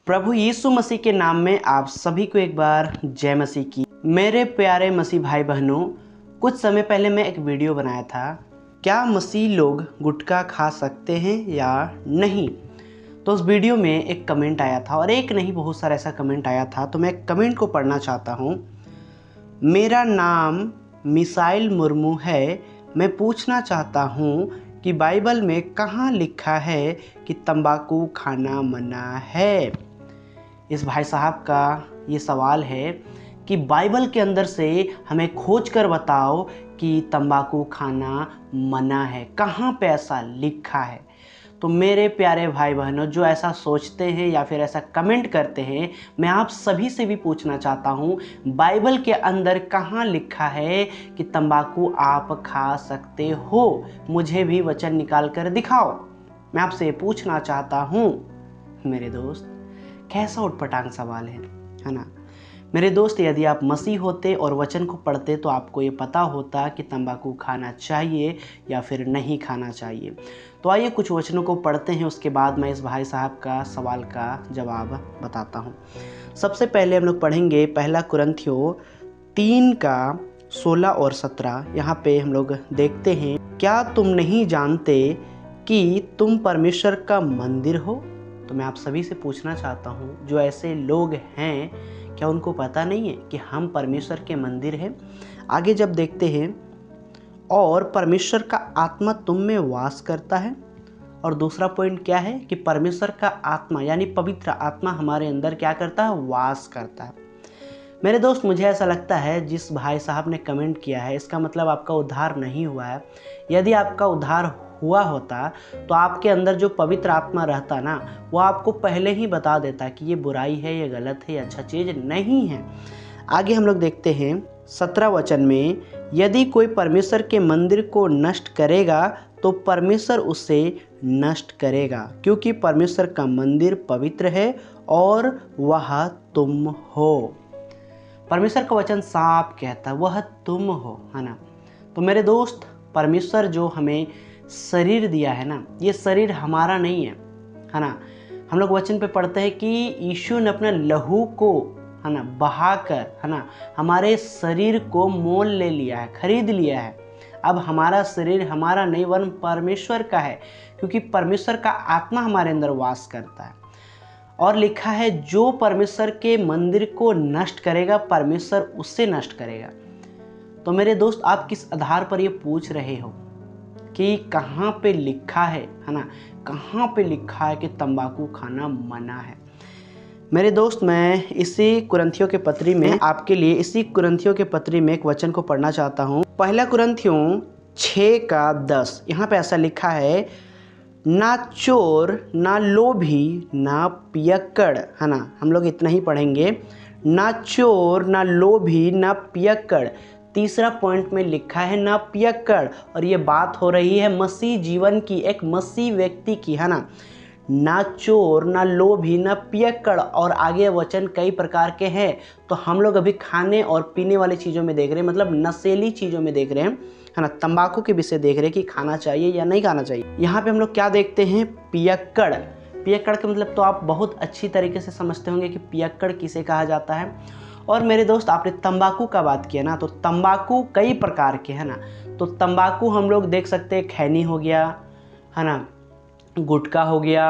प्रभु यीशु मसीह के नाम में आप सभी को एक बार जय मसीह की। मेरे प्यारे मसीह भाई बहनों, कुछ समय पहले मैं एक वीडियो बनाया था, क्या मसीह लोग गुटखा खा सकते हैं या नहीं। तो उस वीडियो में एक कमेंट आया था, और एक नहीं बहुत सारा ऐसा कमेंट आया था। तो मैं कमेंट को पढ़ना चाहता हूँ। मेरा नाम मिसाइल मुर्मू है। मैं पूछना चाहता हूँ कि बाइबल में कहाँ लिखा है कि तंबाकू खाना मना है। इस भाई साहब का ये सवाल है कि बाइबल के अंदर से हमें खोज कर बताओ कि तंबाकू खाना मना है, कहाँ पे ऐसा लिखा है। तो मेरे प्यारे भाई बहनों, जो ऐसा सोचते हैं या फिर ऐसा कमेंट करते हैं, मैं आप सभी से भी पूछना चाहता हूँ, बाइबल के अंदर कहाँ लिखा है कि तंबाकू आप खा सकते हो। मुझे भी वचन निकाल कर दिखाओ। मैं आपसे पूछना चाहता हूँ मेरे दोस्त, कैसा उटपटांग सवाल है ना। मेरे दोस्त, यदि आप मसीह होते और वचन को पढ़ते तो आपको ये पता होता कि तंबाकू खाना चाहिए या फिर नहीं खाना चाहिए। तो आइए कुछ वचनों को पढ़ते हैं, उसके बाद मैं इस भाई साहब का सवाल का जवाब बताता हूँ। सबसे पहले हम लोग पढ़ेंगे पहला कुरिन्थियों 3 का 16 और 17। यहाँ पे हम लोग देखते हैं, क्या तुम नहीं जानते कि तुम परमेश्वर का मंदिर हो। तो मैं आप सभी से पूछना चाहता हूँ, जो ऐसे लोग हैं, क्या उनको पता नहीं है कि हम परमेश्वर के मंदिर हैं। आगे जब देखते हैं, और परमेश्वर का आत्मा तुम में वास करता है। और दूसरा पॉइंट क्या है कि परमेश्वर का आत्मा यानी पवित्र आत्मा हमारे अंदर क्या करता है, वास करता है। मेरे दोस्त, मुझे ऐसा लगता है जिस भाई साहब ने कमेंट किया है, इसका मतलब आपका उद्धार नहीं हुआ है। यदि आपका उद्धार हुआ होता तो आपके अंदर जो पवित्र आत्मा रहता ना, वो आपको पहले ही बता देता कि ये बुराई है, ये गलत है, ये अच्छा चीज़ नहीं है। आगे हम लोग देखते हैं 17 वचन में, यदि कोई परमेश्वर के मंदिर को नष्ट करेगा तो परमेश्वर उसे नष्ट करेगा, क्योंकि परमेश्वर का मंदिर पवित्र है और वह तुम हो। परमेश्वर का वचन साफ कहता है, वह तुम हो, है ना। तो मेरे दोस्त, परमेश्वर जो हमें शरीर दिया है ना, ये शरीर हमारा नहीं है ना। हम लोग वचन पे पढ़ते हैं कि यीशु ने अपना लहू को, है ना, बहाकर, है ना, हमारे शरीर को मोल ले लिया है, खरीद लिया है। अब हमारा शरीर हमारा नहीं वरन परमेश्वर का है, क्योंकि परमेश्वर का आत्मा हमारे अंदर वास करता है। और लिखा है, जो परमेश्वर के मंदिर को नष्ट करेगा परमेश्वर उससे नष्ट करेगा। तो मेरे दोस्त, आप किस आधार पर ये पूछ रहे हो कि कहाँ पे लिखा है ना, कहाँ पे लिखा है कि तंबाकू खाना मना है। मेरे दोस्त, मैं इसी कुरिन्थियों के पत्री में आपके लिए इसी कुरिन्थियों के पत्री में एक वचन को पढ़ना चाहता हूँ। पहला कुरिन्थियों 6 का 10। यहाँ पे ऐसा लिखा है, ना चोर, ना लोभी, ना पियक्कड़, है ना। हम लोग इतना ही पढ़ेंगे, ना चोर, ना लोभी, ना पियक्कड़। तीसरा पॉइंट में लिखा है ना पियक्कड़, और ये बात हो रही है मसीह जीवन की, एक मसीह व्यक्ति की, है ना चोर, ना लोभी, ना पियक्कड़। और आगे वचन कई प्रकार के हैं। तो हम लोग अभी खाने और पीने वाली चीज़ों में देख रहे हैं, मतलब नशीली चीज़ों में देख रहे हैं, है ना। तंबाकू के विषय देख रहे हैं कि खाना चाहिए या नहीं खाना चाहिए। यहाँ पे हम लोग क्या देखते हैं, पियक्कड़। पियक्कड़ का मतलब तो आप बहुत अच्छी तरीके से समझते होंगे कि पियक्कड़ किसे कहा जाता है। और मेरे दोस्त, आपने तंबाकू का बात किया ना, तो तंबाकू कई प्रकार के, है ना। तो तंबाकू हम लोग देख सकते हैं, खैनी हो गया, है ना, गुटखा हो गया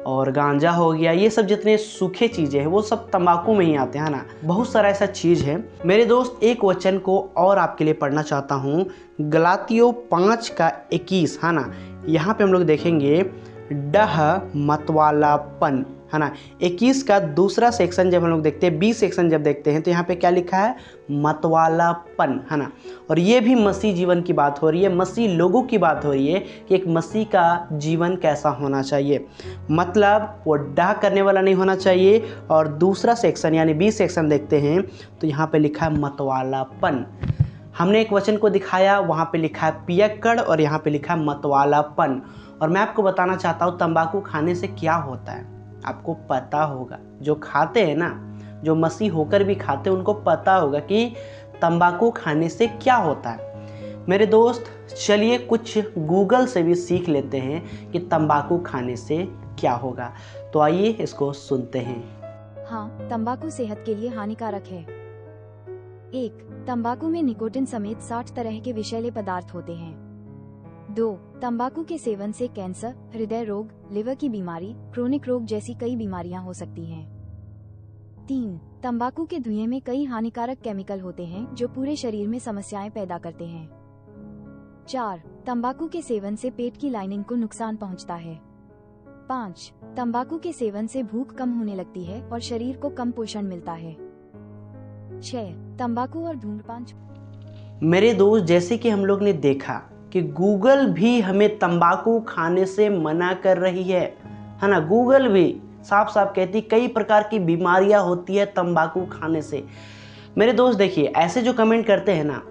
और गांजा हो गया। ये सब जितने सूखे चीज़ें हैं वो सब तंबाकू में ही आते हैं ना। बहुत सारा ऐसा चीज़ है। मेरे दोस्त, एक वचन को और आपके लिए पढ़ना चाहता हूँ, गलातियों 5 का 21, है ना। यहाँ पे हम लोग देखेंगे डह मतवालापन, है ना। 21 का दूसरा सेक्शन जब हम लोग देखते हैं, 20 सेक्शन जब देखते हैं, तो यहाँ पे क्या लिखा है, मतवालापन, है ना। और ये भी मसीह जीवन की बात हो रही है, मसीह लोगों की बात हो रही है कि एक मसीह का जीवन कैसा होना चाहिए। मतलब वो डाह करने वाला नहीं होना चाहिए। और दूसरा सेक्शन यानी 20 सेक्शन देखते हैं, तो यहाँ पे लिखा है मतवालापन। हमने एक वचन को दिखाया, वहाँ पे लिखा है पियक्कड़ और यहाँ पे लिखा है मतवालापन। और मैं आपको बताना चाहता हूँ तंबाकू खाने से क्या होता है। आपको पता होगा, जो खाते हैं ना, जो मसीह होकर भी खाते हैं, उनको पता होगा कि तंबाकू खाने से क्या होता है। मेरे दोस्त, चलिए कुछ गूगल से भी सीख लेते हैं कि तंबाकू खाने से क्या होगा। तो आइए इसको सुनते हैं। हाँ, तंबाकू सेहत के लिए हानिकारक है। 1. तंबाकू में निकोटिन समेत 60 तरह के विषैले पदार्थ होते हैं। 2. तंबाकू के सेवन से कैंसर, हृदय रोग, लिवर की बीमारी, क्रोनिक रोग जैसी कई बीमारियां हो सकती हैं। 3. तंबाकू के धुएं में कई हानिकारक केमिकल होते हैं जो पूरे शरीर में समस्याएं पैदा करते हैं। 4. तंबाकू के सेवन से पेट की लाइनिंग को नुकसान पहुंचता है। 5. तंबाकू के सेवन से भूख कम होने लगती है और शरीर को कम पोषण मिलता है। 6. तंबाकू और धूम्रपान। मेरे दोस्त, जैसे कि हम लोग ने देखा कि गूगल भी हमें तंबाकू खाने से मना कर रही है ना। गूगल भी साफ साफ कहती कई प्रकार की बीमारियां होती है तंबाकू खाने से। मेरे दोस्त देखिए, ऐसे जो कमेंट करते हैं ना,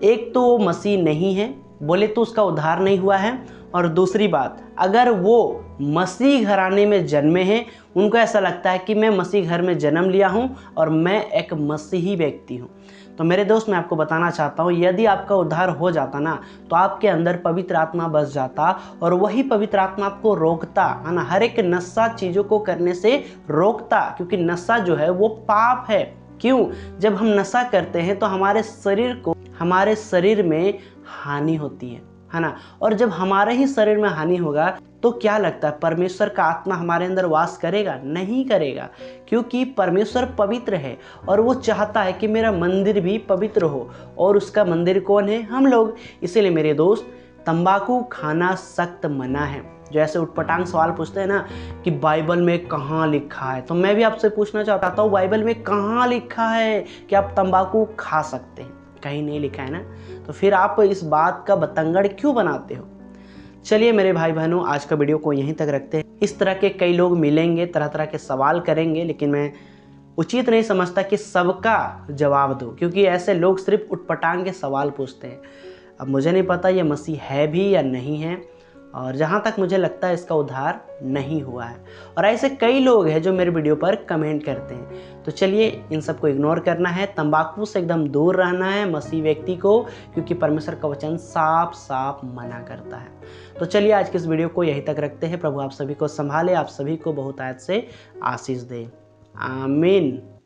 एक तो वो मसीह नहीं है, बोले तो उसका उद्धार नहीं हुआ है, और दूसरी बात, अगर वो मसीह घराने में जन्मे हैं, उनको ऐसा लगता है कि मैं मसीह घर में जन्म लिया हूं और मैं एक मसीही व्यक्ति हूं। तो मेरे दोस्त, मैं आपको बताना चाहता हूं, यदि आपका उद्धार हो जाता ना, तो आपके अंदर पवित्र आत्मा बस जाता और वही पवित्र आत्मा आपको रोकता है ना, हर एक नशा चीज़ों को करने से रोकता, क्योंकि नशा जो है वो पाप है। क्यों? जब हम नशा करते हैं तो हमारे शरीर में हानि होती है ना। और जब हमारे ही शरीर में हानि होगा तो क्या लगता है परमेश्वर का आत्मा हमारे अंदर वास करेगा? नहीं करेगा, क्योंकि परमेश्वर पवित्र है और वो चाहता है कि मेरा मंदिर भी पवित्र हो, और उसका मंदिर कौन है? हम लोग। इसीलिए मेरे दोस्त, तंबाकू खाना सख्त मना है। जो ऐसे उटपटांग सवाल पूछते हैं ना कि बाइबल में कहाँ लिखा है, तो मैं भी आपसे पूछना चाहता हूँ, बाइबल में कहाँ लिखा है कि आप तंबाकू खा सकते हैं? कहीं नहीं लिखा है ना। तो फिर आप इस बात का बतंगड़ क्यों बनाते हो? चलिए मेरे भाई बहनों, आज का वीडियो को यहीं तक रखते हैं। इस तरह के कई लोग मिलेंगे, तरह तरह के सवाल करेंगे, लेकिन मैं उचित नहीं समझता कि सबका जवाब दो, क्योंकि ऐसे लोग सिर्फ उटपटांग के सवाल पूछते हैं। अब मुझे नहीं पता ये मसीह है भी या नहीं है, और जहाँ तक मुझे लगता है इसका उद्धार नहीं हुआ है। और ऐसे कई लोग हैं जो मेरे वीडियो पर कमेंट करते हैं। तो चलिए इन सबको इग्नोर करना है, तंबाकू से एकदम दूर रहना है मसीह व्यक्ति को, क्योंकि परमेश्वर का वचन साफ साफ मना करता है। तो चलिए आज के इस वीडियो को यहीं तक रखते हैं। प्रभु आप सभी को संभाले, आप सभी को बहुत आयत से आशीष दे। आमीन।